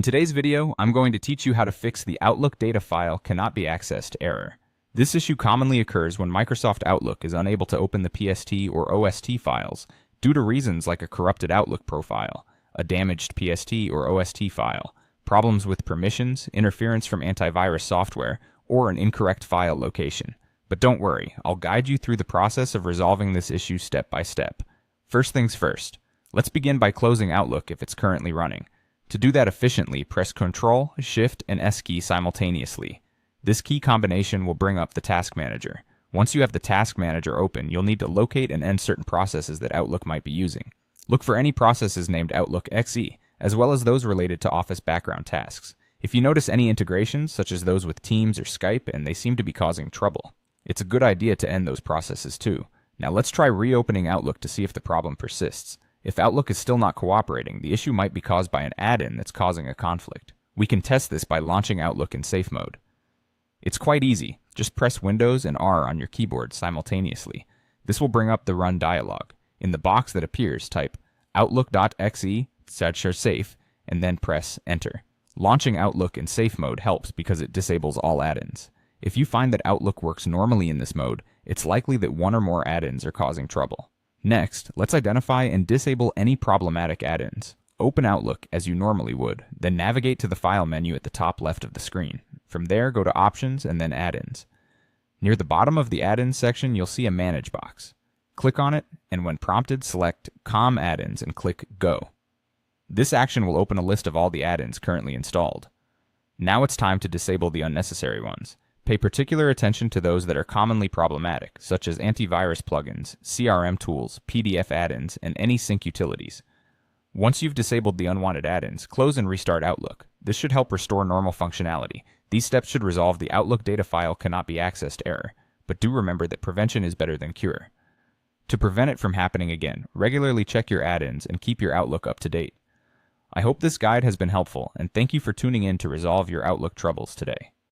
In today's video, I'm going to teach you how to fix the Outlook data file cannot be accessed error. This issue commonly occurs when Microsoft Outlook is unable to open the PST or OST files due to reasons like a corrupted Outlook profile, a damaged PST or OST file, problems with permissions, interference from antivirus software, or an incorrect file location. But don't worry, I'll guide you through the process of resolving this issue step by step. First things first, let's begin by closing Outlook if it's currently running. To do that efficiently, press Ctrl, Shift, and S key simultaneously. This key combination will bring up the Task Manager. Once you have the Task Manager open, you'll need to locate and end certain processes that Outlook might be using. Look for any processes named Outlook XE, as well as those related to Office background tasks. If you notice any integrations, such as those with Teams or Skype, and they seem to be causing trouble, it's a good idea to end those processes too. Now let's try reopening Outlook to see if the problem persists. If Outlook is still not cooperating, the issue might be caused by an add-in that's causing a conflict. We can test this by launching Outlook in safe mode. It's quite easy. Just press Windows and R on your keyboard simultaneously. This will bring up the Run dialog. In the box that appears, type outlook.exe/safe and then press Enter. Launching Outlook in safe mode helps because it disables all add-ins. If you find that Outlook works normally in this mode, it's likely that one or more add-ins are causing trouble. Next, let's identify and disable any problematic add-ins. Open Outlook as you normally would, then navigate to the File menu at the top left of the screen. From there, go to Options and then Add-ins. Near the bottom of the Add-ins section, you'll see a Manage box. Click on it, and when prompted, select COM Add-ins and click Go. This action will open a list of all the add-ins currently installed. Now it's time to disable the unnecessary ones. Pay particular attention to those that are commonly problematic, such as antivirus plugins, CRM tools, PDF add-ins, and any sync utilities. Once you've disabled the unwanted add-ins, close and restart Outlook. This should help restore normal functionality. These steps should resolve the Outlook data file cannot be accessed error, but do remember that prevention is better than cure. To prevent it from happening again, regularly check your add-ins and keep your Outlook up to date. I hope this guide has been helpful, and thank you for tuning in to resolve your Outlook troubles today.